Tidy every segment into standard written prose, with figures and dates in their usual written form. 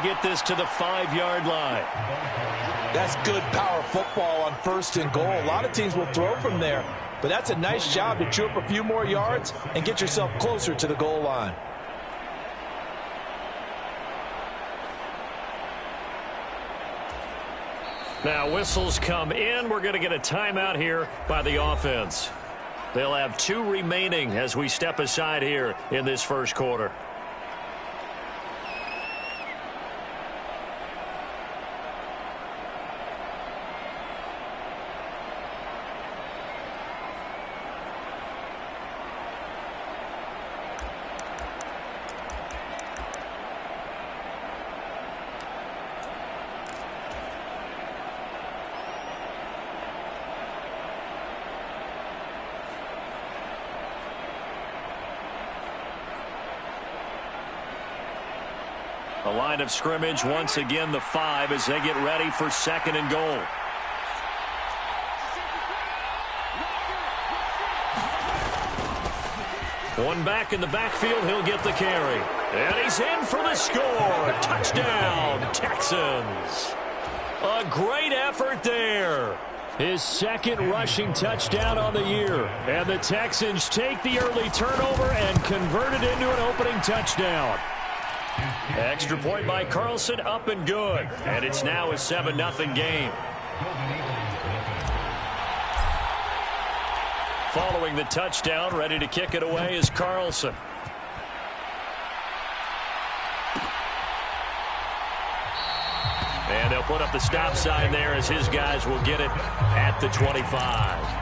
get this to the 5-yard line. That's good power football on 1st and goal. A lot of teams will throw from there, but that's a nice job to chew up a few more yards and get yourself closer to the goal line. Now whistles come in. We're going to get a timeout here by the offense. They'll have 2 remaining as we step aside here in this first quarter. The line of scrimmage once again the 5 as they get ready for 2nd and goal. One back in the backfield, he'll get the carry. And he's in for the score. Touchdown, Texans. A great effort there. His 2nd rushing touchdown on the year. And the Texans take the early turnover and convert it into an opening touchdown. Extra point by Carlson, up and good. And it's now a 7-0 game. Following the touchdown, ready to kick it away is Carlson. And they'll put up the stop sign there as his guys will get it at the 25.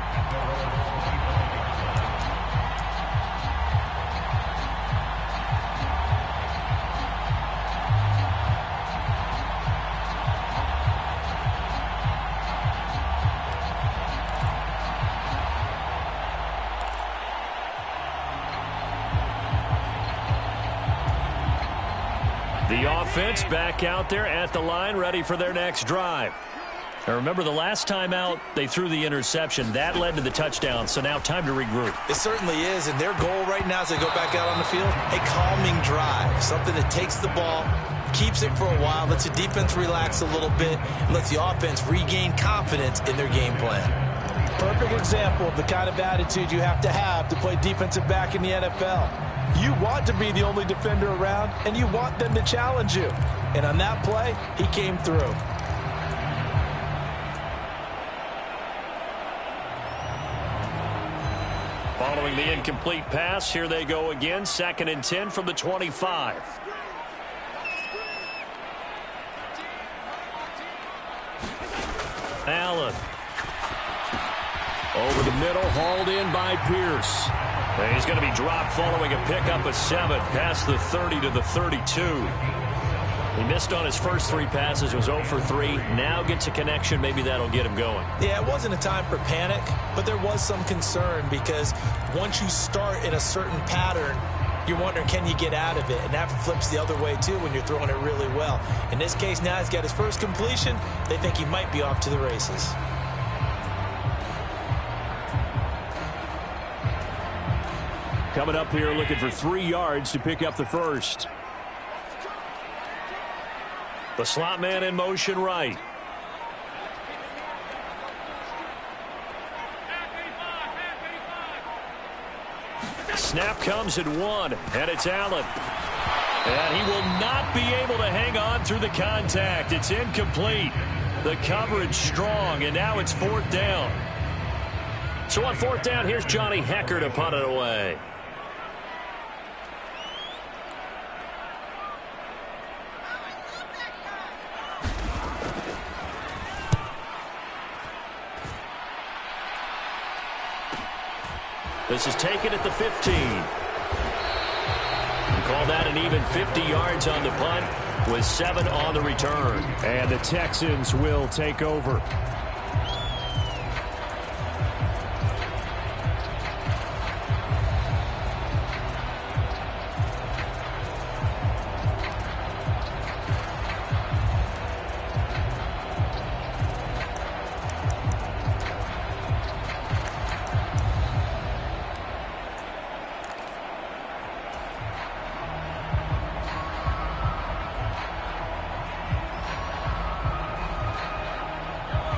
The offense back out there at the line, ready for their next drive. Now remember, the last time out, they threw the interception. That led to the touchdown, so now time to regroup. It certainly is, and their goal right now as they go back out on the field, a calming drive, something that takes the ball, keeps it for a while, lets the defense relax a little bit, and lets the offense regain confidence in their game plan. Perfect example of the kind of attitude you have to play defensive back in the NFL. You want to be the only defender around, and you want them to challenge you. And on that play, he came through. Following the incomplete pass, here they go again. 2nd and 10 from the 25. Allen. Over the middle, hauled in by Pierce. And he's going to be dropped following a pickup of 7 past the 30 to the 32. He missed on his first 3 passes, was 0 for 3. Now gets a connection. Maybe that'll get him going. Yeah, it wasn't a time for panic, but there was some concern because once you start in a certain pattern, you're wondering, can you get out of it? And that flips the other way, too, when you're throwing it really well. In this case, now he's got his first completion. They think he might be off to the races. Coming up here looking for 3 yards to pick up the first. The slot man in motion right. Snap comes at 1, and it's Allen. And he will not be able to hang on through the contact. It's incomplete. The coverage strong, and now it's 4th down. So on 4th down, here's Johnny Hecker to punt it away. This is taken at the 15. Call that an even 50 yards on the punt with 7 on the return. And the Texans will take over.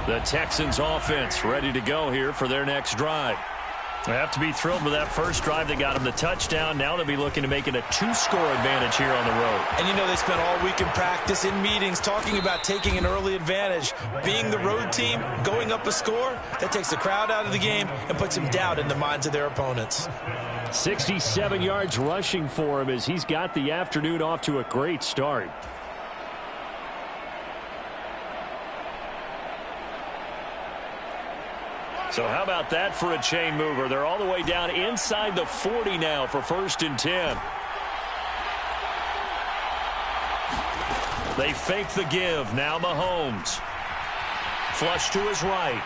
The Texans offense ready to go here for their next drive. They have to be thrilled with that first drive that got them the touchdown. Now they'll be looking to make it a 2-score advantage here on the road. And you know they spent all week in practice, in meetings, talking about taking an early advantage. Being the road team, going up a score, that takes the crowd out of the game and puts some doubt in the minds of their opponents. 67 yards rushing for him as he's got the afternoon off to a great start. So how about that for a chain mover? They're all the way down inside the 40 now for 1st and 10. They fake the give. Now Mahomes. Flush to his right.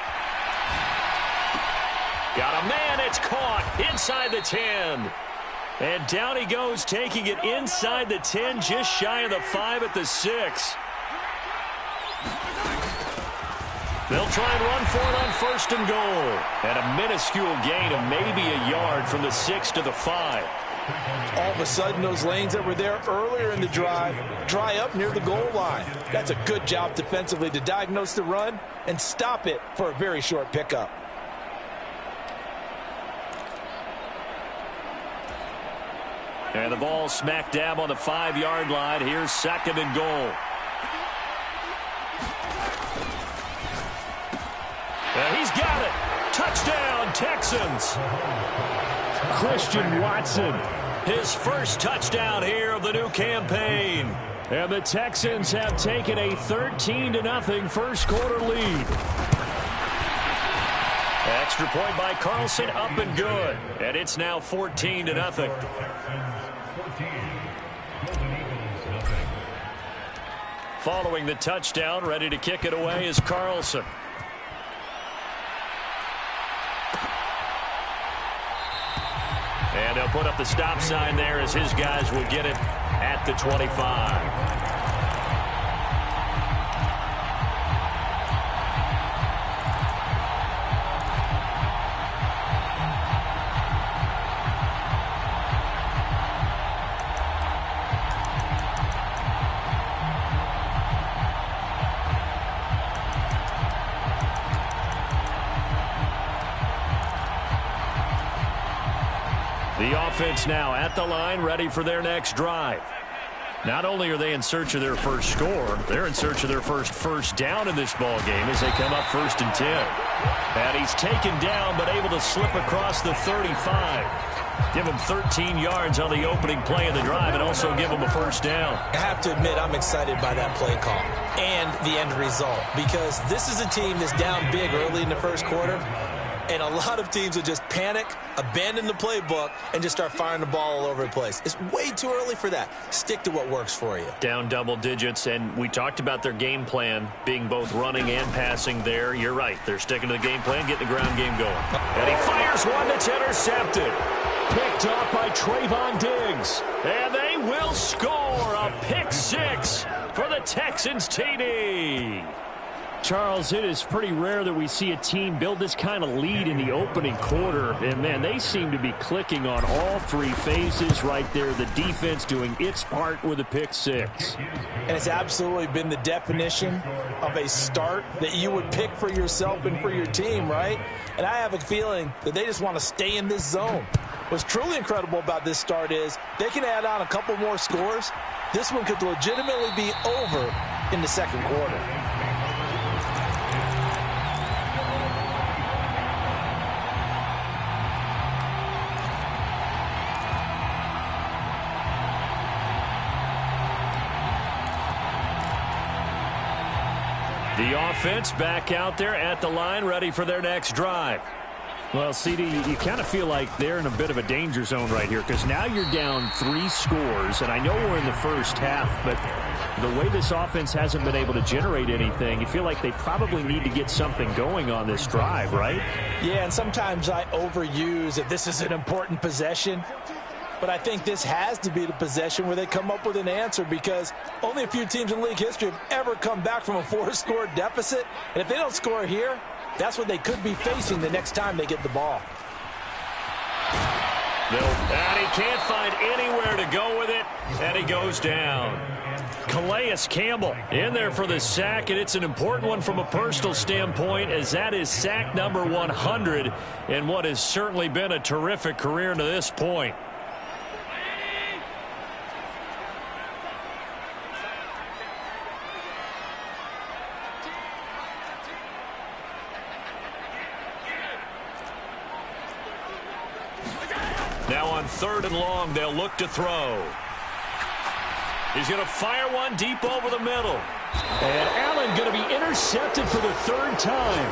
Got a man. It's caught inside the 10. And down he goes, taking it inside the 10, just shy of the 5 at the 6. They'll try and run for it on 1st and goal. And a minuscule gain of maybe a yard from the 6 to the 5. All of a sudden, those lanes that were there earlier in the drive dry up near the goal line. That's a good job defensively to diagnose the run and stop it for a very short pickup. And the ball smack dab on the 5-yard line. Here's 2nd and goal. And he's got it. Touchdown, Texans. Christian Watson, his first touchdown here of the new campaign. And the Texans have taken a 13-0 first-quarter lead. Extra point by Carlson, up and good. And it's now 14-0. Following the touchdown, ready to kick it away is Carlson. And they'll put up the stop sign there as his guys will get it at the 25. The offense now at the line, ready for their next drive. Not only are they in search of their first score, they're in search of their first down in this ball game as they come up 1st and 10. And he's taken down but able to slip across the 35. Give him 13 yards on the opening play of the drive and also give him a first down. I have to admit, I'm excited by that play call and the end result because this is a team that's down big early in the first quarter. And a lot of teams will just panic, abandon the playbook, and just start firing the ball all over the place. It's way too early for that. Stick to what works for you. Down double digits, and we talked about their game plan being both running and passing there. You're right. They're sticking to the game plan, getting the ground game going. And he fires one that's intercepted. Picked up by Trayvon Diggs. And they will score a pick 6 for the Texans TD. Charles, it is pretty rare that we see a team build this kind of lead in the opening quarter. And, man, they seem to be clicking on all 3 phases right there. The defense doing its part with a pick 6. And it's absolutely been the definition of a start that you would pick for yourself and for your team, right? And I have a feeling that they just want to stay in this zone. What's truly incredible about this start is they can add on a couple more scores. This one could legitimately be over in the second quarter. The offense back out there at the line, ready for their next drive. Well, CD, you kind of feel like they're in a bit of a danger zone right here because now you're down 3 scores, and I know we're in the first half, but the way this offense hasn't been able to generate anything, you feel like they probably need to get something going on this drive, right? Yeah, and sometimes I overuse that this is an important possession. But I think this has to be the possession where they come up with an answer because only a few teams in league history have ever come back from a 4-score deficit. And if they don't score here, that's what they could be facing the next time they get the ball. And he can't find anywhere to go with it, and he goes down. Calais Campbell in there for the sack, and it's an important one from a personal standpoint, as that is sack number 100 in what has certainly been a terrific career to this point. Now on 3rd and long, they'll look to throw. He's going to fire one deep over the middle. And Allen going to be intercepted for the 3rd time.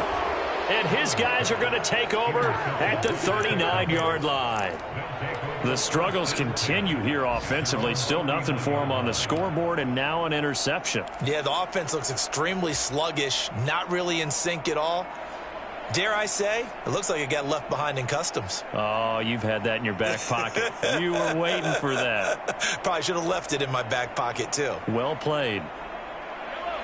And his guys are going to take over at the 39-yard line. The struggles continue here offensively. Still nothing for him on the scoreboard, and now an interception. Yeah, the offense looks extremely sluggish, not really in sync at all. Dare I say, it looks like it got left behind in customs. Oh, you've had that in your back pocket. You were waiting for that. Probably should have left it in my back pocket, too. Well played.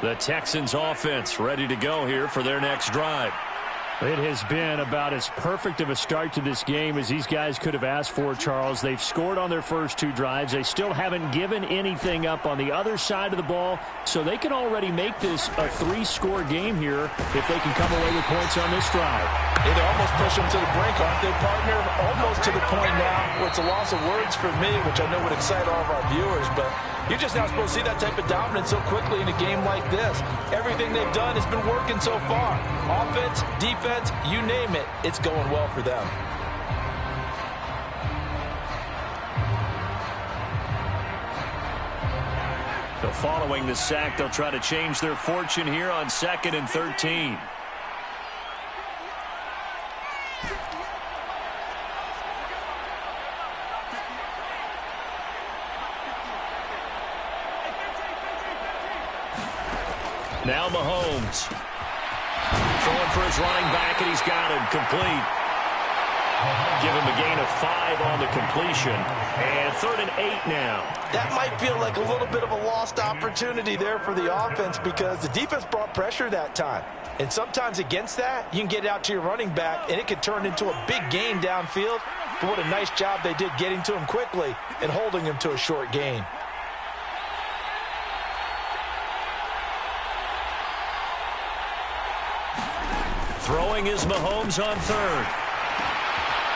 The Texans offense ready to go here for their next drive. It has been about as perfect of a start to this game as these guys could have asked for, Charles. They've scored on their first 2 drives. They still haven't given anything up on the other side of the ball, so they can already make this a 3-score game here if they can come away with points on this drive. Yeah, they almost push them to the brink, aren't they, partner? Almost to the point now where it's a loss of words for me, which I know would excite all of our viewers, but you're just not supposed to see that type of dominance so quickly in a game like this. Everything they've done has been working so far. Offense, defense, you name it, it's going well for them. So following the sack, they'll try to change their fortune here on 2nd and 13. Now Mahomes. Throwing for his running back, and he's got him complete. Give him a gain of 5 on the completion. And 3rd and 8 now. That might feel like a little bit of a lost opportunity there for the offense because the defense brought pressure that time. And sometimes against that, you can get it out to your running back, and it could turn into a big gain downfield. But what a nice job they did getting to him quickly and holding him to a short gain. Throwing is Mahomes on 3rd.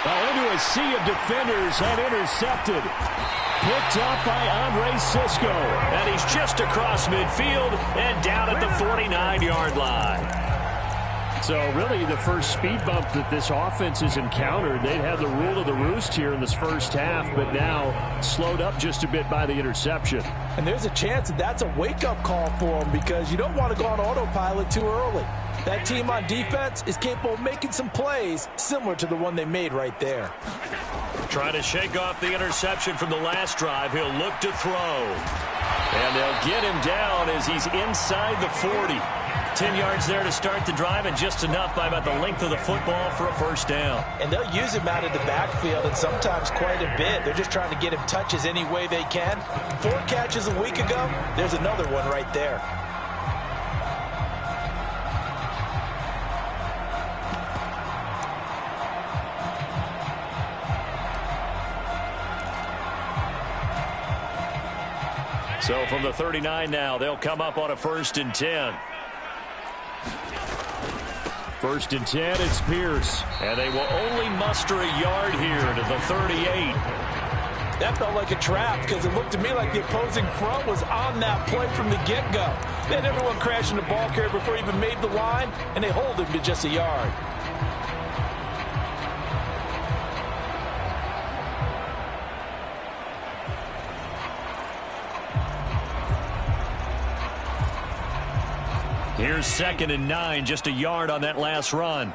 Well, into a sea of defenders and intercepted. Picked up by Andre Cisco. And he's just across midfield and down at the 49-yard line. So really the first speed bump that this offense has encountered. They'd had the rule of the roost here in this first half, but now slowed up just a bit by the interception. And there's a chance that that's a wake-up call for them because you don't want to go on autopilot too early. That team on defense is capable of making some plays similar to the one they made right there. Trying to shake off the interception from the last drive. He'll look to throw. And they'll get him down as he's inside the 40. 10 yards there to start the drive, and just enough by about the length of the football for a first down. And they'll use him out of the backfield, and sometimes quite a bit. They're just trying to get him touches any way they can. 4 catches a week ago, there's another one right there. So from the 39 now, they'll come up on a 1st and 10. 1st and 10, it's Pierce. And they will only muster a yard here to the 38. That felt like a trap because it looked to me like the opposing front was on that play from the get-go. They had everyone crashing the ball carrier before he even made the line, and they hold him to just a yard. Here's 2nd and 9, just a yard on that last run.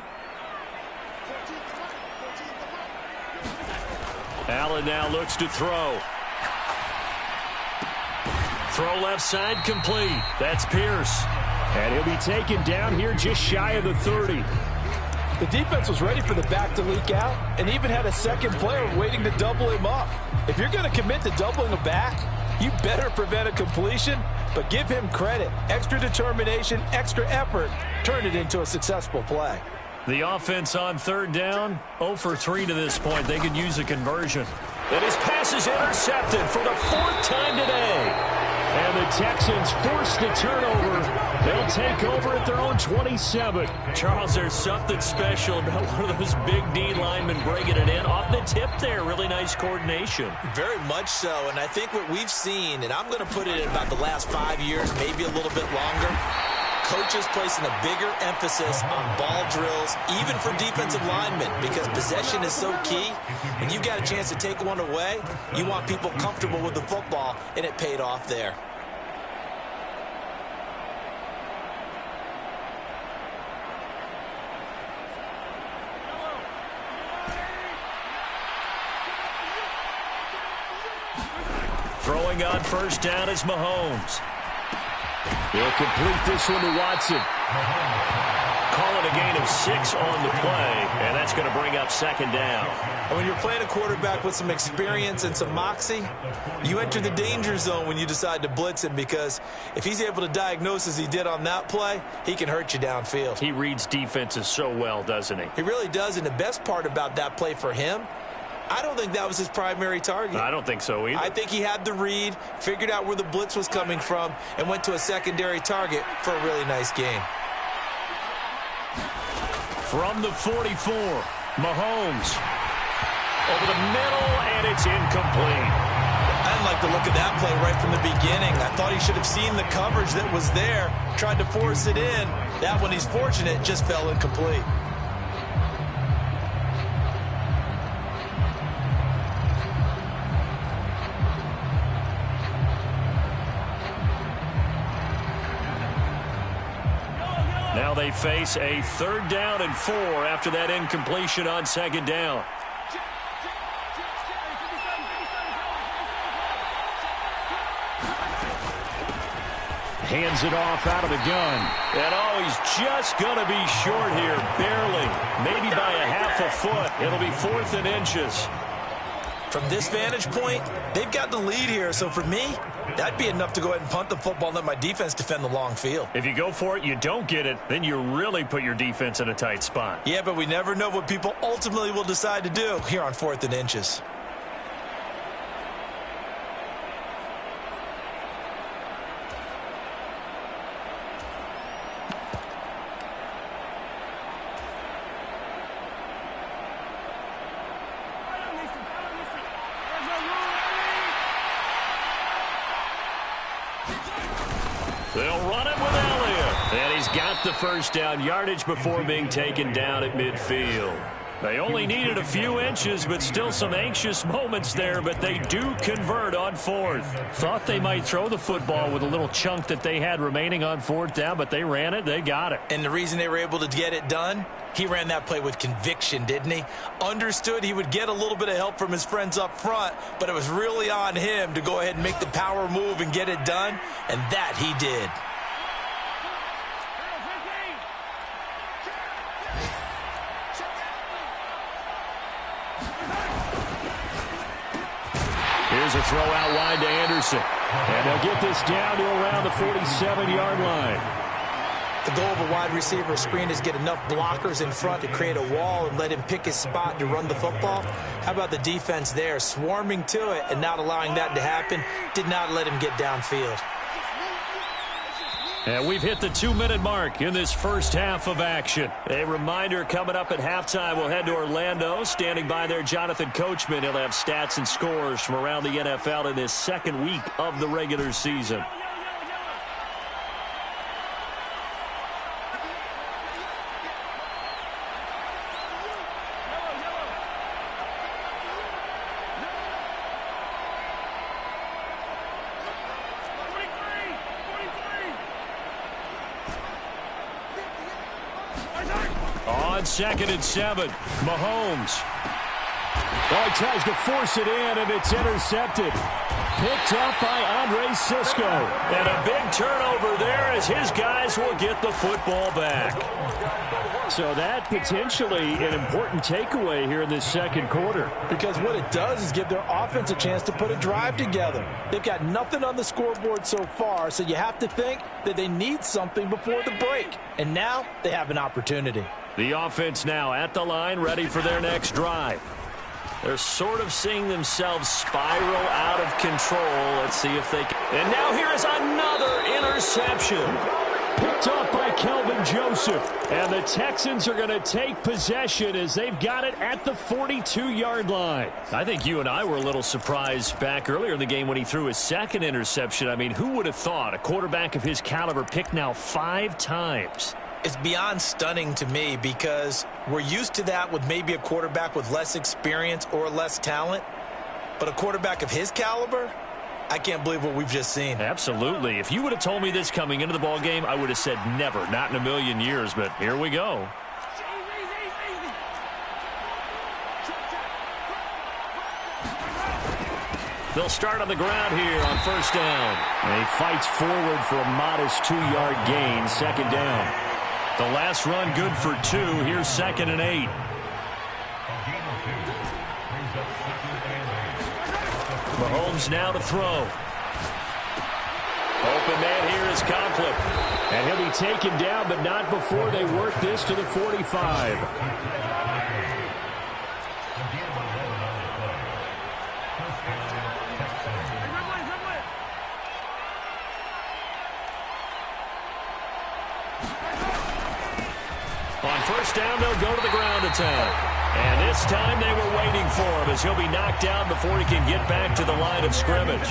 Allen now looks to throw. Throw left side complete. That's Pierce. And he'll be taken down here just shy of the 30. The defense was ready for the back to leak out and even had a second player waiting to double him up. If you're going to commit to doubling a back, you better prevent a completion, but give him credit. Extra determination, extra effort, turn it into a successful play. The offense on 3rd down, 0 for 3 to this point. They could use a conversion. And his pass is intercepted for the 4th time today. And the Texans force the turnover. They'll take over at their own 27. Charles, there's something special about one of those big D linemen bringing it in. Off the tip there, really nice coordination. Very much so, and I think what we've seen, and I'm going to put it in about the last 5 years, maybe a little bit longer, coaches placing a bigger emphasis on ball drills, even for defensive linemen, because possession is so key. When you've got a chance to take one away, you want people comfortable with the football, and it paid off there. Throwing on first down is Mahomes. He'll complete this one to Watson. Call it a gain of 6 on the play, and that's going to bring up second down. And when you're playing a quarterback with some experience and some moxie, you enter the danger zone when you decide to blitz him, because if he's able to diagnose as he did on that play, he can hurt you downfield. He reads defenses so well, doesn't he? He really does, and the best part about that play for him, I don't think that was his primary target. I don't think so either. I think he had the read, figured out where the blitz was coming from, and went to a secondary target for a really nice gain. From the 44, Mahomes. Over the middle, and it's incomplete. I didn't like the look of that play right from the beginning. I thought he should have seen the coverage that was there, tried to force it in. That one, he's fortunate, just fell incomplete. Now they face a 3rd down and 4 after that incompletion on second down. Hands it off out of the gun. And he's just going to be short here, barely. Maybe by a half a foot. It'll be 4th and inches. From this vantage point, they've got the lead here. So for me, that'd be enough to go ahead and punt the football and let my defense defend the long field. If you go for it, you don't get it, then you really put your defense in a tight spot. Yeah, but we never know what people ultimately will decide to do here on 4th and inches. They'll run it with Elliott. And he's got the first down yardage before being taken down at midfield. They only needed a few inches, but still some anxious moments there, but they do convert on 4th. Thought they might throw the football with a little chunk that they had remaining on 4th down, but they ran it, they got it. And the reason they were able to get it done, he ran that play with conviction, didn't he? Understood he would get a little bit of help from his friends up front, but it was really on him to go ahead and make the power move and get it done, and that he did. Here's a throw out wide to Anderson. And they'll get this down to around the 47-yard line. The goal of a wide receiver screen is get enough blockers in front to create a wall and let him pick his spot to run the football. How about the defense there, swarming to it and not allowing that to happen? Did not let him get downfield. And we've hit the 2-minute mark in this first half of action. A reminder, coming up at halftime, we'll head to Orlando. Standing by there, Jonathan Coachman. He'll have stats and scores from around the NFL in this second week of the regular season. On 2nd and 7, Mahomes. Oh, he tries to force it in, and it's intercepted. Picked up by Andre Cisco. And a big turnover there as his guys will get the football back. So that potentially an important takeaway here in this second quarter. Because what it does is give their offense a chance to put a drive together. They've got nothing on the scoreboard so far, so you have to think that they need something before the break. And now they have an opportunity. The offense now at the line, ready for their next drive. They're sort of seeing themselves spiral out of control. Let's see if they can. And now here is another interception. Picked up by Kelvin Joseph. And the Texans are going to take possession as they've got it at the 42-yard line. I think you and I were a little surprised back earlier in the game when he threw his second interception. I mean, who would have thought a quarterback of his caliber picked now 5 times? It's beyond stunning to me because we're used to that with maybe a quarterback with less experience or less talent. But a quarterback of his caliber, I can't believe what we've just seen. Absolutely. If you would have told me this coming into the ball game, I would have said never, not in a million years. But here we go. They'll start on the ground here on first down. And he fights forward for a modest 2-yard gain, second down. The last run good for 2. Here's 2nd and 8. Mahomes now to throw. Open man here is Conklin. And he'll be taken down, but not before they work this to the 45. On first down, they'll go to the ground attack. And this time they were waiting for him as he'll be knocked down before he can get back to the line of scrimmage.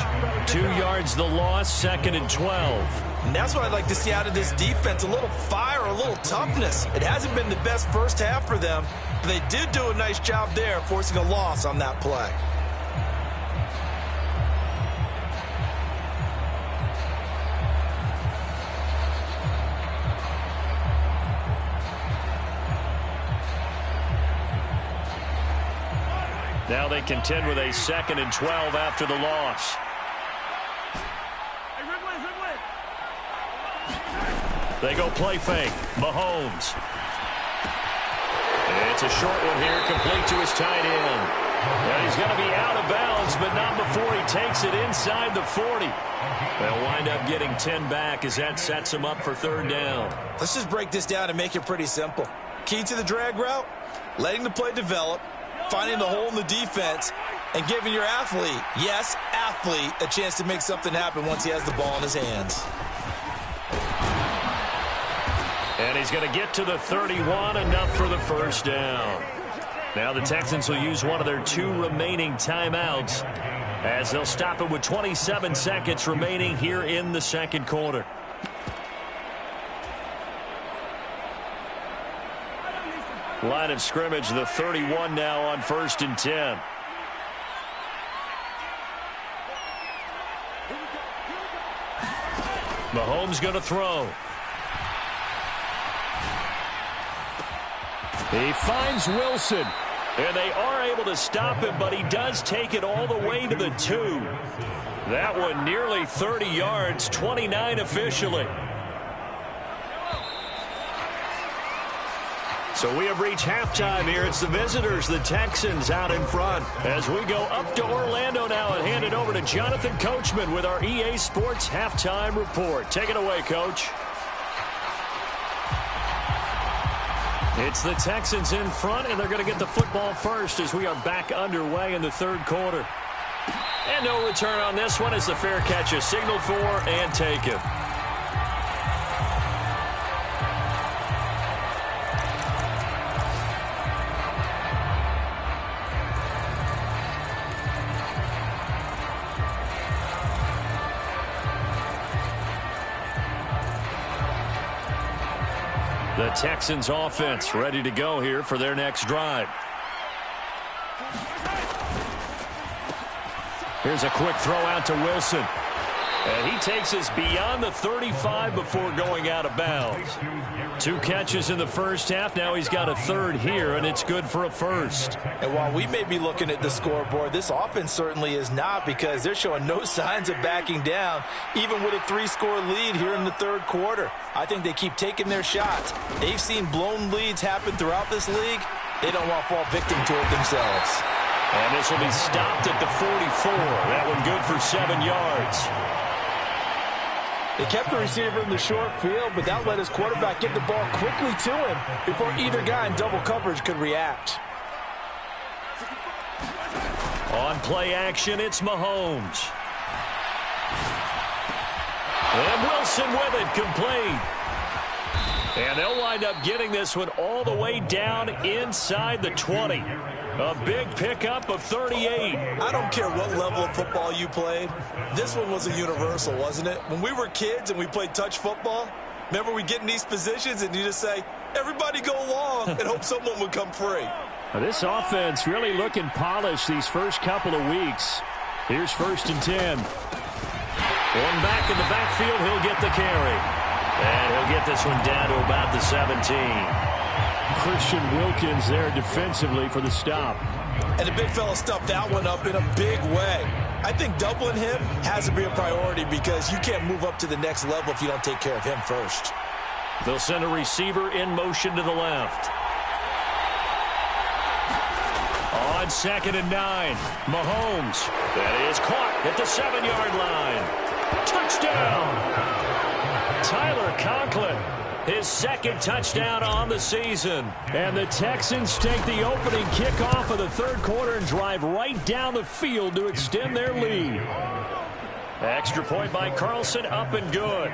2 yards the loss, 2nd and 12. And that's what I'd like to see out of this defense, a little fire, a little toughness. It hasn't been the best first half for them, but they did do a nice job there forcing a loss on that play. Now they contend with a 2nd and 12 after the loss. They go play fake. Mahomes. It's a short one here, complete to his tight end. And he's going to be out of bounds, but not before he takes it inside the 40. They'll wind up getting 10 back as that sets him up for 3rd down. Let's just break this down and make it pretty simple. Key to the drag route, letting the play develop, finding the hole in the defense, and giving your athlete, yes, athlete, a chance to make something happen once he has the ball in his hands. And he's going to get to the 31, enough for the first down. Now the Texans will use one of their 2 remaining timeouts as they'll stop it with 27 seconds remaining here in the 2nd quarter. Line of scrimmage, the 31 now on 1st and 10. Mahomes going to throw. He finds Wilson. And they are able to stop him, but he does take it all the way to the 2. That one nearly 30 yards, 29 officially. So we have reached halftime here. It's the visitors, the Texans, out in front. As we go up to Orlando now and hand it over to Jonathan Coachman with our EA Sports Halftime Report. Take it away, Coach. It's the Texans in front, and they're going to get the football first as we are back underway in the 3rd quarter. And no return on this one as the fair catch is signaled for and taken. The Texans offense ready to go here for their next drive. Here's a quick throw out to Wilson. And he takes us beyond the 35 before going out of bounds. 2 catches in the first half. Now he's got a 3rd here, and it's good for a 1st. And while we may be looking at the scoreboard, this offense certainly is not, because they're showing no signs of backing down, even with a 3-score lead here in the 3rd quarter. I think they keep taking their shots. They've seen blown leads happen throughout this league. They don't want to fall victim to it themselves. And this will be stopped at the 44. That one good for 7 yards. They kept the receiver in the short field, but that let his quarterback get the ball quickly to him before either guy in double coverage could react. On play action, it's Mahomes. And Wilson with it, complete. And they'll wind up getting this one all the way down inside the 20. A big pickup of 38. I don't care what level of football you played. This one was a universal, wasn't it? When we were kids and we played touch football, remember we get in these positions and you just say, everybody go long and hope someone would come free. Now this offense really looking polished these first couple of weeks. Here's 1st and 10. One back in the backfield, he'll get the carry. And he'll get this one down to about the 17. Christian Wilkins there defensively for the stop. And the big fella stuffed that one up in a big way. I think doubling him has to be a priority because you can't move up to the next level if you don't take care of him first. They'll send a receiver in motion to the left. On 2nd and 9, Mahomes. That is caught at the 7-yard line. Touchdown! Tyler Conklin, his 2nd touchdown on the season. And the Texans take the opening kickoff of the 3rd quarter and drive right down the field to extend their lead. Extra point by Carlson, up and good.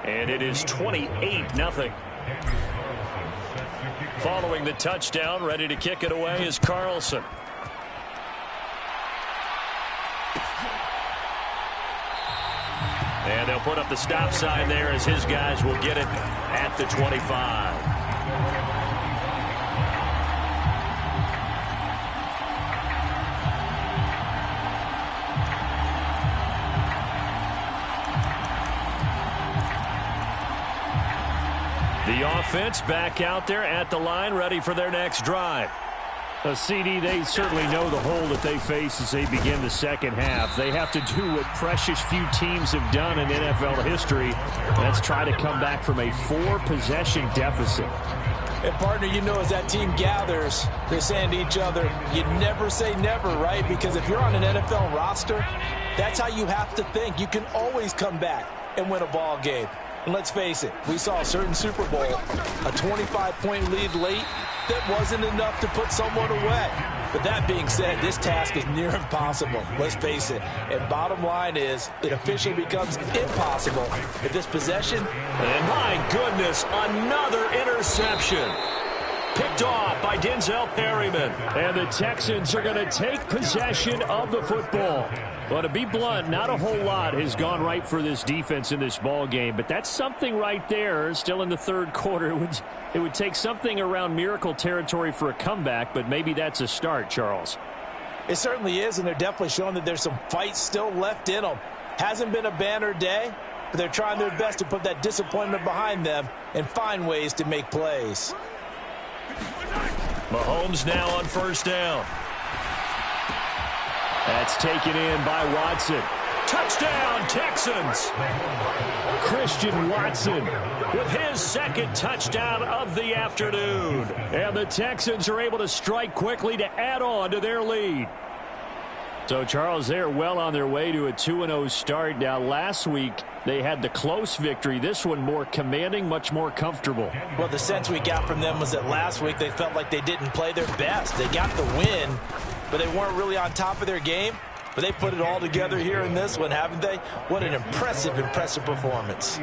And it is 28-0. Following the touchdown, ready to kick it away is Carlson. And they'll put up the stop sign there as his guys will get it at the 25. The offense back out there at the line, ready for their next drive. A CD, they certainly know the hole that they face as they begin the second half. They have to do what precious few teams have done in NFL history. That's try to come back from a 4-possession deficit. And, partner, you know as that team gathers, they're saying to each other, you never say never, right? Because if you're on an NFL roster, that's how you have to think. You can always come back and win a ball game. And let's face it, we saw a certain Super Bowl, a 25-point lead late, that wasn't enough to put someone away. But that being said, this task is near impossible. Let's face it. And bottom line is, it officially becomes impossible if this possession... And my goodness, another interception. Picked off by Denzel Perryman. And the Texans are going to take possession of the football. Well, to be blunt, not a whole lot has gone right for this defense in this ball game, but that's something right there. Still in the 3rd quarter, it would take something around miracle territory for a comeback, but maybe that's a start, Charles. It certainly is, and they're definitely showing that there's some fight still left in them. Hasn't been a banner day, but they're trying their best to put that disappointment behind them and find ways to make plays. Mahomes now on 1st down. That's taken in by Watson. Touchdown, Texans! Christian Watson with his 2nd touchdown of the afternoon. And the Texans are able to strike quickly to add on to their lead. So, Charles, they're well on their way to a 2-0 start. Now, last week, they had the close victory. This one more commanding, much more comfortable. Well, the sense we got from them was that last week they felt like they didn't play their best. They got the win, but they weren't really on top of their game. But they put it all together here in this one, haven't they? What an impressive, impressive performance.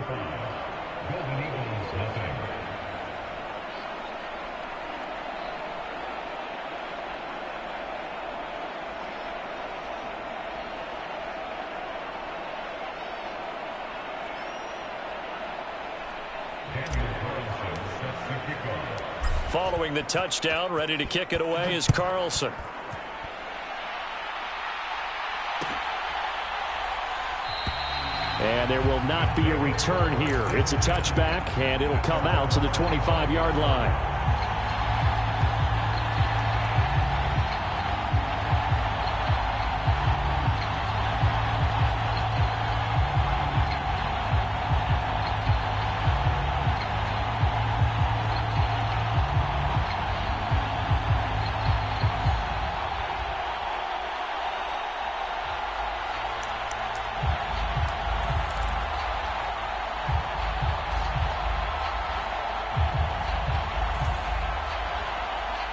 Following the touchdown, ready to kick it away is Carlson. And there will not be a return here. It's a touchback, and it'll come out to the 25-yard line.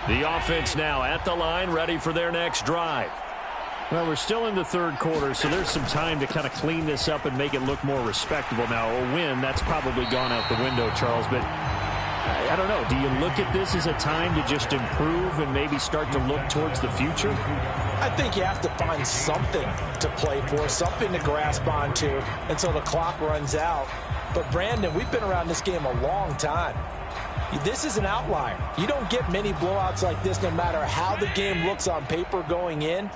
The offense now at the line, ready for their next drive. Well, we're still in the third quarter, so there's some time to kind of clean this up and make it look more respectable. Now, a win, that's probably gone out the window, Charles, but I don't know. Do you look at this as a time to just improve and maybe start to look towards the future? I think you have to find something to play for, something to grasp onto until the clock runs out. But, Brandon, we've been around this game a long time. This is an outlier. You don't get many blowouts like this no matter how the game looks on paper going in.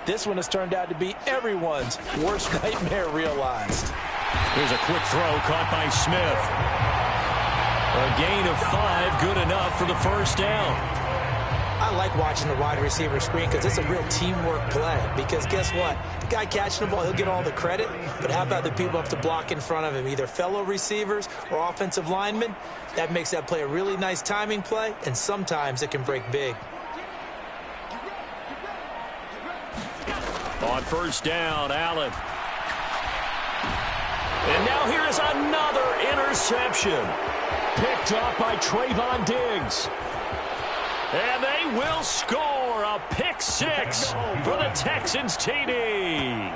This one has turned out to be everyone's worst nightmare realized. Here's a quick throw caught by Smith. A gain of 5, good enough for the first down. I like watching the wide receiver screen because it's a real teamwork play. Because guess what? The guy catching the ball, he'll get all the credit. But how about the people up to block in front of him, either fellow receivers or offensive linemen? That makes that play a really nice timing play, and sometimes it can break big. On first down, Allen. And now here is another interception. Picked off by Trayvon Diggs. And they will score a pick 6 for the Texans TD.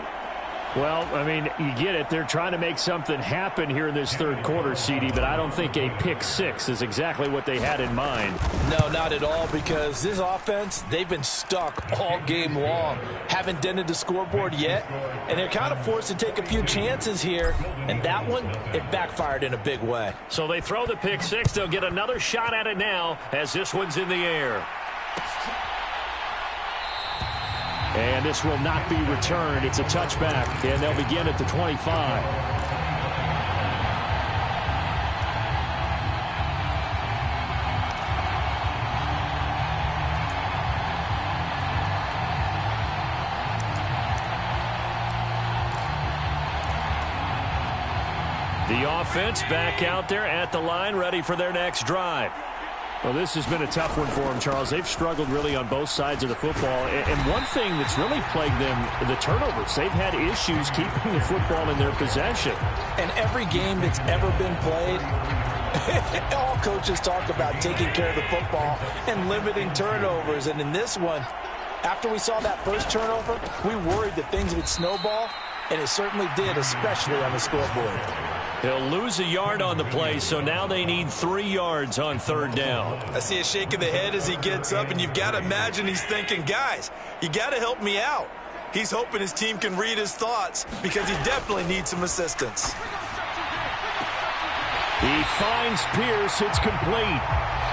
Well, I mean, you get it. They're trying to make something happen here in this third quarter, CD, but I don't think a pick 6 is exactly what they had in mind. No, not at all, because this offense, they've been stuck all game long. Haven't dented the scoreboard yet, and they're kind of forced to take a few chances here, and that one, it backfired in a big way. So they throw the pick 6. They'll get another shot at it now as this one's in the air. And this will not be returned. It's a touchback, and they'll begin at the 25. The offense back out there at the line, ready for their next drive. Well, this has been a tough one for them, Charles. They've struggled really on both sides of the football. And one thing that's really plagued them, the turnovers. They've had issues keeping the football in their possession. And every game that's ever been played, all coaches talk about taking care of the football and limiting turnovers. And in this one, after we saw that first turnover, we worried that things would snowball, and it certainly did, especially on the scoreboard. He'll lose a yard on the play, so now they need 3 yards on third down. I see a shake of the head as he gets up, and you've got to imagine he's thinking, guys, you got to help me out. He's hoping his team can read his thoughts because he definitely needs some assistance. He finds Pierce. It's complete.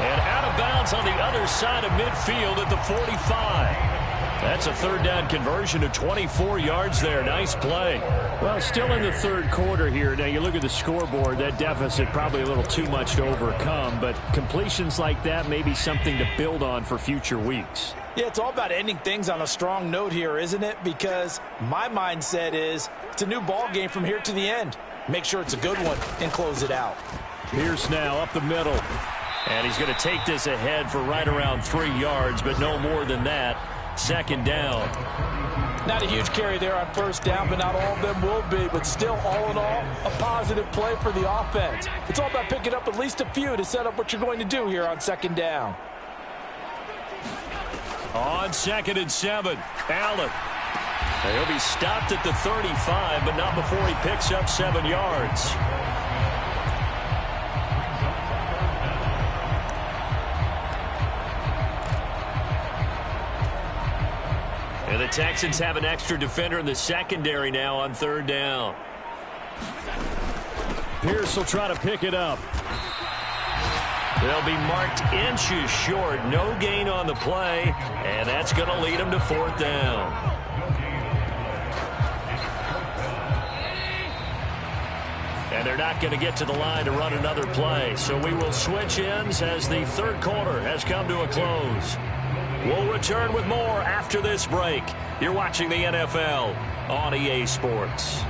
And out of bounds on the other side of midfield at the 45. That's a third down conversion of 24 yards there. Nice play. Well, still in the third quarter here. Now, you look at the scoreboard, that deficit probably a little too much to overcome, but completions like that may be something to build on for future weeks. Yeah, it's all about ending things on a strong note here, isn't it? Because my mindset is it's a new ball game from here to the end. Make sure it's a good one and close it out. Pierce now up the middle. And he's going to take this ahead for right around 3 yards, but no more than that. Second down. Not a huge carry there on first down, but not all of them will be. But still, all in all, a positive play for the offense. It's all about picking up at least a few to set up what you're going to do here on second down. On 2nd and 7, Allen. He'll be stopped at the 35, but not before he picks up 7 yards. And the Texans have an extra defender in the secondary now on third down. Pierce will try to pick it up. They'll be marked inches short. No gain on the play, and that's going to lead them to fourth down. And they're not going to get to the line to run another play. So we will switch ends as the third quarter has come to a close. We'll return with more after this break. You're watching the NFL on EA Sports.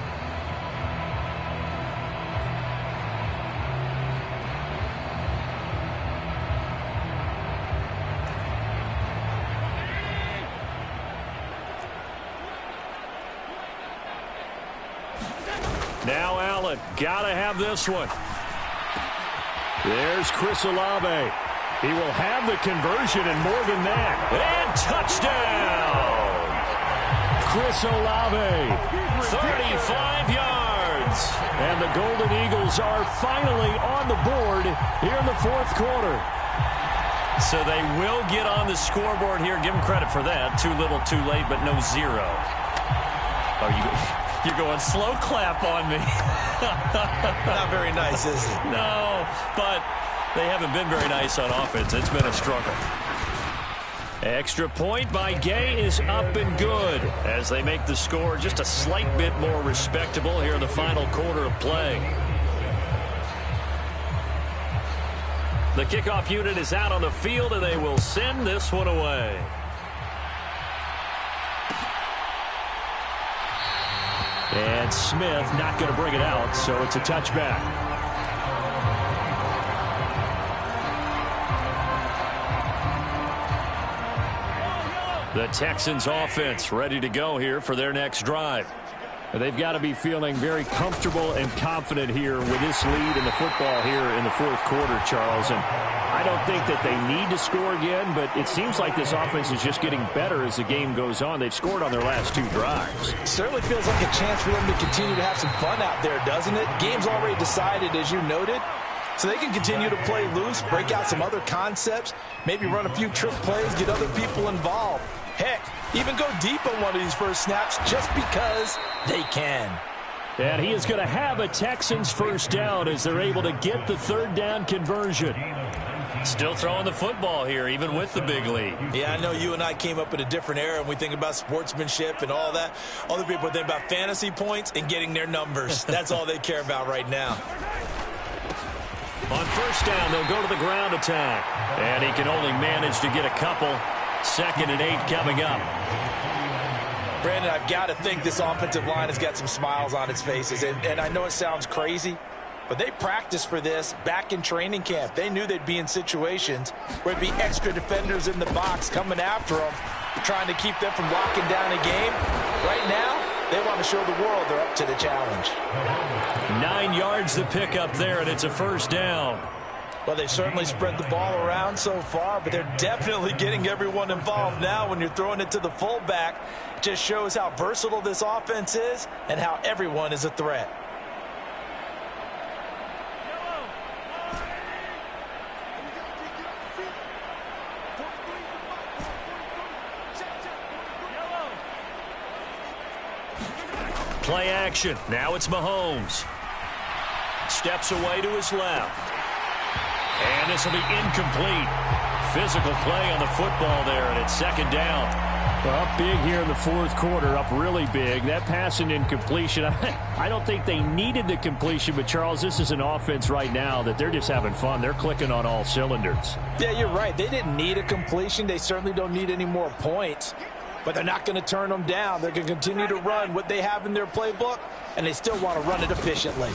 Now Allen, gotta have this one. There's Chris Olave. He will have the conversion and more than that. And touchdown! Chris Olave. 35 yards. And the Golden Eagles are finally on the board here in the fourth quarter. So they will get on the scoreboard here. Give them credit for that. Too little, too late, but no zero. Oh, you're going slow clap on me. Not very nice, is it? No, but they haven't been very nice on offense. It's been a struggle. Extra point by Gay is up and good as they make the score just a slight bit more respectable here in the final quarter of play. The kickoff unit is out on the field, and they will send this one away. And Smith not going to bring it out, so it's a touchback. The Texans offense ready to go here for their next drive. They've got to be feeling very comfortable and confident here with this lead in the football here in the fourth quarter, Charles. And I don't think that they need to score again, but it seems like this offense is just getting better as the game goes on. They've scored on their last two drives. It certainly feels like a chance for them to continue to have some fun out there, doesn't it? Game's already decided, as you noted. So they can continue to play loose, break out some other concepts, maybe run a few trick plays, get other people involved. Heck, even go deep on one of these first snaps just because they can. And he is going to have a Texans first down as they're able to get the third down conversion. Still throwing the football here, even with the big lead. Yeah, I know you and I came up in a different era, and we think about sportsmanship and all that. Other people think about fantasy points and getting their numbers. That's all they care about right now. On first down, they'll go to the ground attack. And he can only manage to get a couple. 2nd and 8 coming up. Brandon, I've got to think this offensive line has got some smiles on its faces. And I know it sounds crazy, but they practiced for this back in training camp. They knew they'd be in situations where there'd be extra defenders in the box coming after them, trying to keep them from locking down a game. Right now, they want to show the world they're up to the challenge. 9 yards to pick up there, and it's a first down. Well, they certainly spread the ball around so far, but they're definitely getting everyone involved now when you're throwing it to the fullback. It just shows how versatile this offense is and how everyone is a threat. Play action. Now it's Mahomes. Steps away to his left. And this will be incomplete. Physical play on the football there, and it's 2nd down. Well, up big here in the fourth quarter, up really big. That pass and incompletion, I don't think they needed the completion, but, Charles, this is an offense right now that they're just having fun. They're clicking on all cylinders. Yeah, you're right. They didn't need a completion. They certainly don't need any more points, but they're not going to turn them down. They're going to continue to run what they have in their playbook, and they still want to run it efficiently.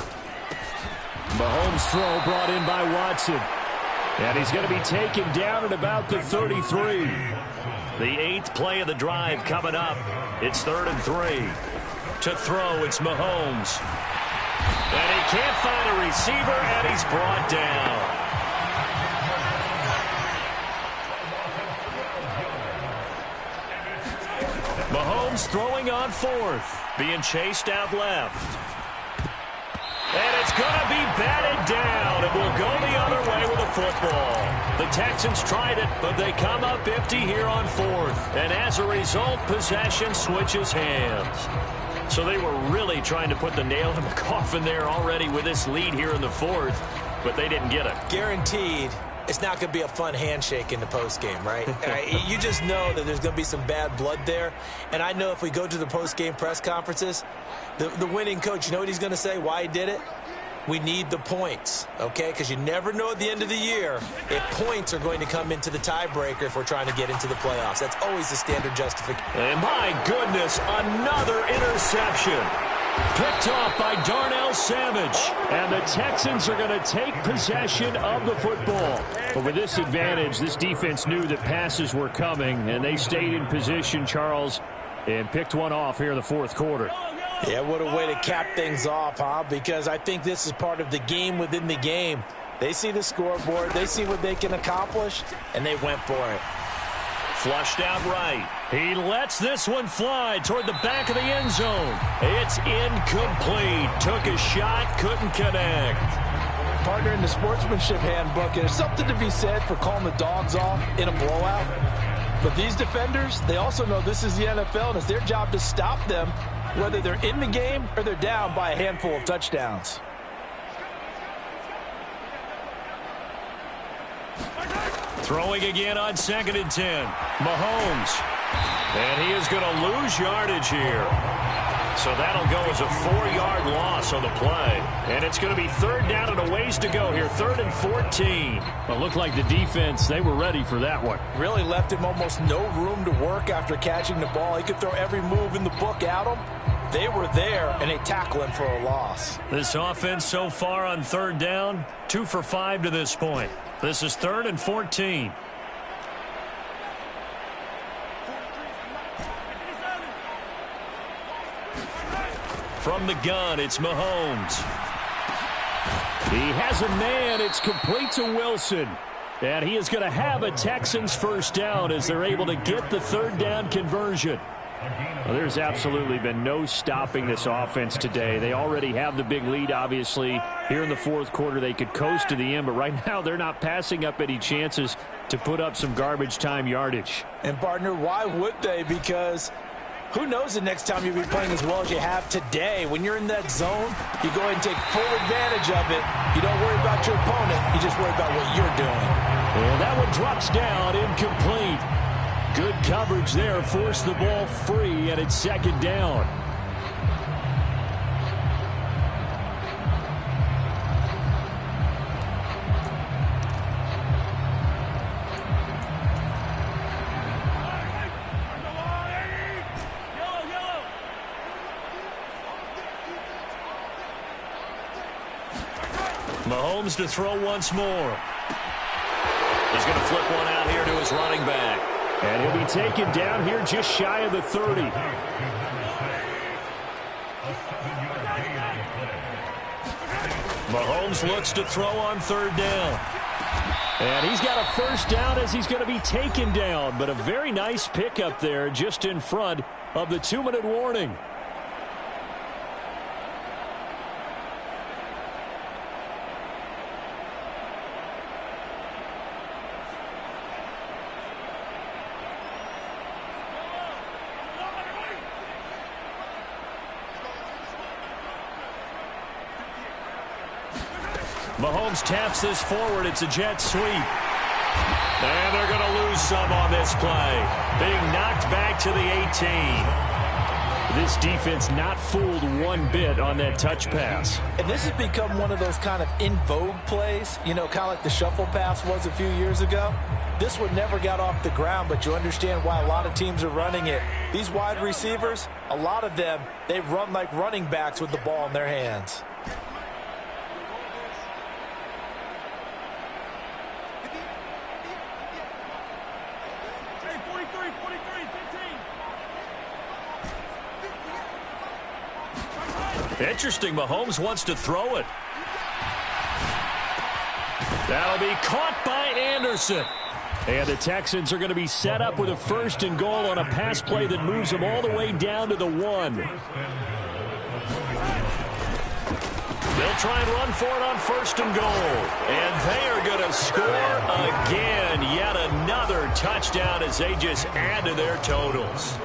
Mahomes' throw brought in by Watson. And he's going to be taken down at about the 33. The 8th play of the drive coming up. It's 3rd and 3. To throw, it's Mahomes. And he can't find a receiver, and he's brought down. Mahomes throwing on 4th. Being chased out left. And it's going to be batted down. It will go the other way with the football. The Texans tried it, but they come up empty here on 4th. And as a result, possession switches hands. So they were really trying to put the nail in the coffin there already with this lead here in the 4th, but they didn't get it. Guaranteed. It's not going to be a fun handshake in the postgame, right? You just know that there's going to be some bad blood there. And I know if we go to the postgame press conferences, the winning coach, you know what he's going to say, why he did it? We need the points, okay? Because you never know at the end of the year if points are going to come into the tiebreaker if we're trying to get into the playoffs. That's always the standard justification. And my goodness, another interception. Picked off by Darnell Savage. And the Texans are going to take possession of the football. But with this advantage, this defense knew that passes were coming, and they stayed in position, Charles, and picked one off here in the fourth quarter. Yeah, what a way to cap things off, huh? Because I think this is part of the game within the game. They see the scoreboard, they see what they can accomplish, and they went for it. Flushed out right. He lets this one fly toward the back of the end zone. It's incomplete. Took a shot, couldn't connect. Partner, in the sportsmanship handbook, there's something to be said for calling the dogs off in a blowout. But these defenders, they also know this is the NFL, and it's their job to stop them, whether they're in the game or they're down by a handful of touchdowns. Throwing again on 2nd and 10. Mahomes. And he is going to lose yardage here. So that'll go as a 4-yard loss on the play. And it's going to be 3rd down and a ways to go here. 3rd and 14. Well, looked like the defense, they were ready for that one. Really left him almost no room to work after catching the ball. He could throw every move in the book at him. They were there, and they tackle him for a loss. This offense so far on 3rd down, 2 for 5 to this point. This is 3rd and 14. From the gun, it's Mahomes. He has a man. It's complete to Wilson. And he is going to have a Texans first down as they're able to get the 3rd down conversion. Well, there's absolutely been no stopping this offense today. They already have the big lead, obviously. Here in the 4th quarter, they could coast to the end, but right now they're not passing up any chances to put up some garbage time yardage. And, partner, why would they? Because who knows the next time you'll be playing as well as you have today. When you're in that zone, you go ahead and take full advantage of it. You don't worry about your opponent. You just worry about what you're doing. And that one drops down, incomplete. Good coverage there. Forced the ball free, and it's 2nd down. Mahomes to throw once more. He's going to flip one out here to his running back. And he'll be taken down here just shy of the 30. Mahomes looks to throw on 3rd down. And he's got a first down as he's going to be taken down. But a very nice pickup there just in front of the 2-minute warning. Mahomes taps this forward. It's a jet sweep. And they're going to lose some on this play. Being knocked back to the 18. This defense not fooled one bit on that touch pass. And this has become one of those kind of in vogue plays, you know, kind of like the shuffle pass was a few years ago. This one never got off the ground, but you understand why a lot of teams are running it. These wide receivers, a lot of them, they run like running backs with the ball in their hands. Interesting. Mahomes wants to throw it. That'll be caught by Anderson. And the Texans are going to be set up with a 1st and goal on a pass play that moves them all the way down to the 1. They'll try and run for it on 1st and goal. And they are going to score again. Yet another touchdown as they just add to their totals.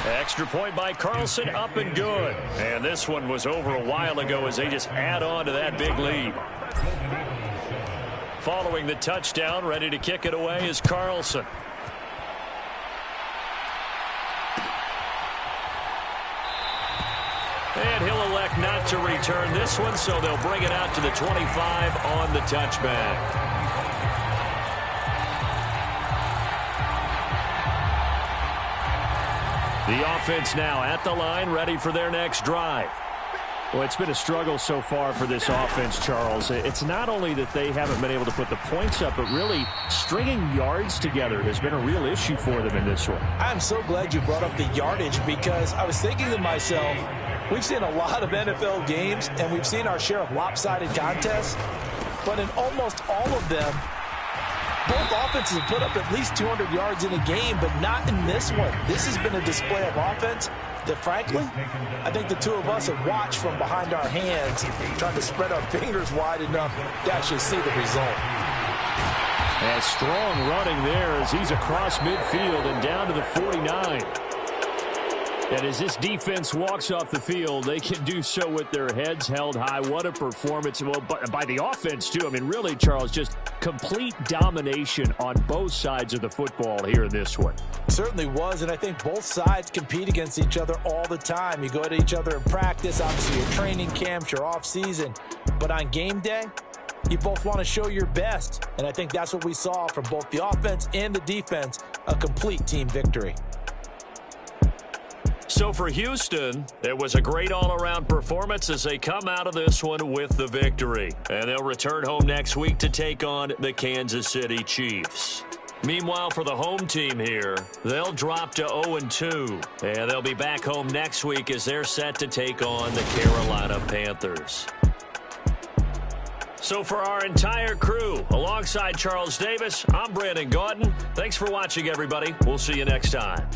Extra point by Carlson, up and good. And this one was over a while ago as they just add on to that big lead. Following the touchdown, ready to kick it away is Carlson. And he'll elect not to return this one, so they'll bring it out to the 25 on the touchback. The offense now at the line, ready for their next drive. Well, it's been a struggle so far for this offense, Charles. It's not only that they haven't been able to put the points up, but really stringing yards together has been a real issue for them in this one. I'm so glad you brought up the yardage, because I was thinking to myself, we've seen a lot of NFL games, and we've seen our share of lopsided contests. but in almost all of them, both offenses have put up at least 200 yards in a game, but not in this one. This has been a display of offense that, frankly, I think the two of us have watched from behind our hands, trying to spread our fingers wide enough to actually see the result. And strong running there as he's across midfield and down to the 49. And as this defense walks off the field, they can do so with their heads held high. What a performance. Well, by the offense, too. I mean, really, Charles, just complete domination on both sides of the football here in this one. Certainly was, and I think both sides compete against each other all the time. You go to each other in practice, obviously your training camps, your off-season. But on game day, you both want to show your best. And I think that's what we saw from both the offense and the defense, a complete team victory. So for Houston, it was a great all-around performance as they come out of this one with the victory. And they'll return home next week to take on the Kansas City Chiefs. Meanwhile, for the home team here, they'll drop to 0-2. And they'll be back home next week as they're set to take on the Carolina Panthers. So for our entire crew, alongside Charles Davis, I'm Brandon Gaudin. Thanks for watching, everybody. We'll see you next time.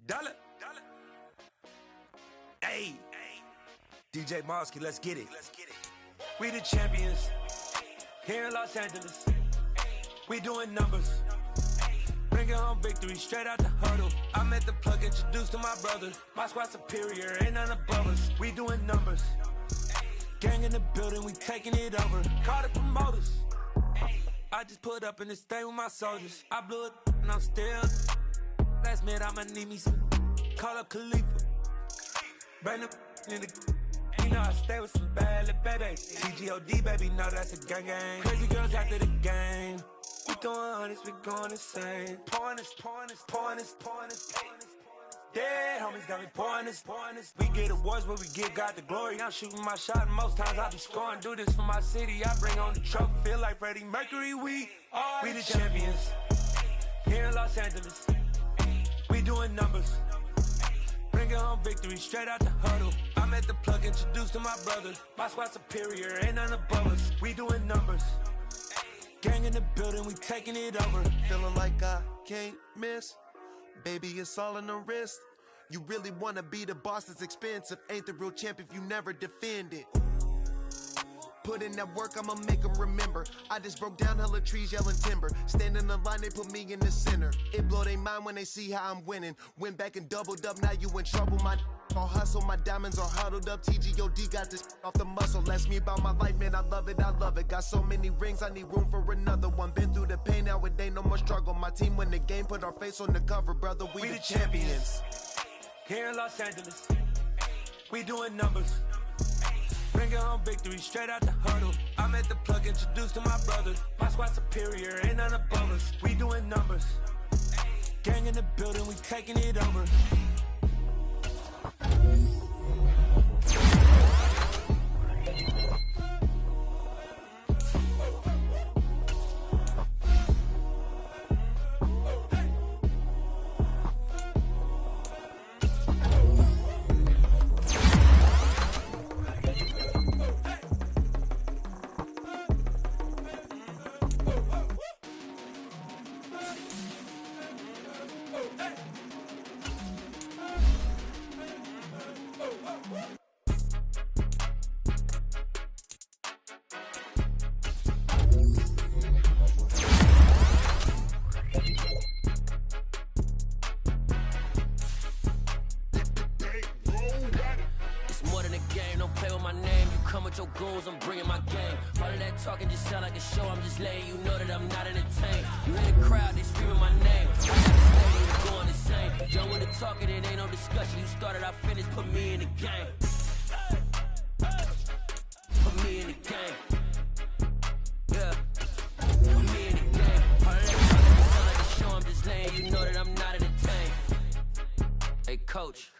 Dollar. Hey, DJ Mosky, let's get it. We the champions here in Los Angeles. We doing numbers. Bringing home victory straight out the huddle. I met the plug, introduced to my brother. My squad superior, ain't none above us. We doing numbers. Gang in the building, we taking it over. Call the promoters. I just put up in this thing with my soldiers. I blew it and I'm still. Last minute, I'ma need me some. Call up Khalifa. Bring the in the. You know I stay with some bad little baby. TGOD, baby, know that's a gang gang. Crazy girls after the game. We throwing hundreds, we going insane. Pouring this. Dead homies got me pouring this. We get awards, but we give God the glory. I'm shooting my shot, and most times I be scoring. Do this for my city, I bring on the trophy. Feel like Freddie Mercury, we the champions here in Los Angeles. We doing numbers. Bringing home victory straight out the huddle. I met the plug, introduced to my brother. My squad superior, ain't none above us. We doing numbers. Gang in the building, we taking it over. Feeling like I can't miss. Baby, it's all in the wrist. You really wanna be the boss, it's expensive. Ain't the real champ if you never defend it. Put in that work, I'ma make them remember. I just broke down hella trees, yelling timber. Stand in the line, they put me in the center. It blow their mind when they see how I'm winning. Went back and doubled up, now you in trouble. My all hustle, my diamonds are huddled up. TGOD got this off the muscle. Ask me about my life, man, I love it. Got so many rings, I need room for another one. Been through the pain, now it ain't no more struggle. My team win the game, put our face on the cover, brother. We the champions. Here in Los Angeles, we doing numbers. Bringing home victory straight out the huddle. I met the plug, introduced to my brother. My squad superior, ain't none above us. We doing numbers. Gang in the building, we taking it over. goons, I'm bringing my gang. All of that talking just sound like a show, I'm just letting you know that I'm not entertained. You hear the crowd, they screaming my name. I'm going the same. Done with the talking, it ain't no discussion. You started, I finished, put me in the game. Put me in the game. Yeah. Put me in the game. All of that talking just sound like a show, I'm just letting you know that I'm not entertained. Hey, coach.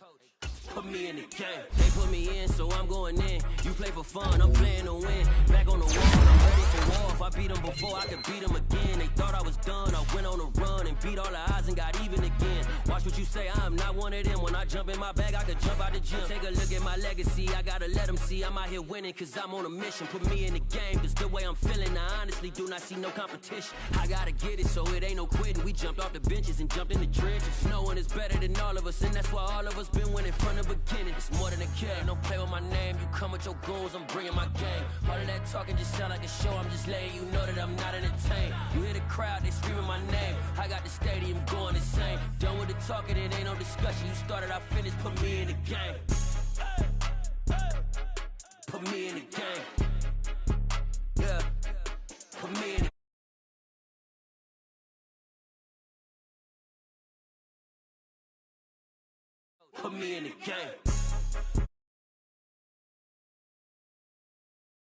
Put me in the game. They put me in, so I'm going in. You play for fun, I'm playing to win. Back on the wall, I'm ready for war. If I beat them before, I could beat them again. They thought I was done, I went on a run and beat all the odds and got even again. Watch what you say, I'm not one of them. When I jump in my bag, I could jump out the gym. Take a look at my legacy, I gotta let them see I'm out here winning, cause I'm on a mission. Put me in the game, cause the way I'm feeling, I honestly do not see no competition. I gotta get it, so it ain't no quitting. We jumped off the benches and jumped in the trenches. No one is better than all of us, and that's why all of us been winning from the beginning. It's more than a game, don't play with my name. You come with your goons, I'm bringing my game. All of that talking just sound like a show, I'm just letting you know that I'm not entertained. You hear the crowd, they screaming my name. I got the stadium going insane. Done with the talking, it ain't no discussion. You started, I finished, put me in the game. Put me in the game. Yeah. Put me in the Put me in the game.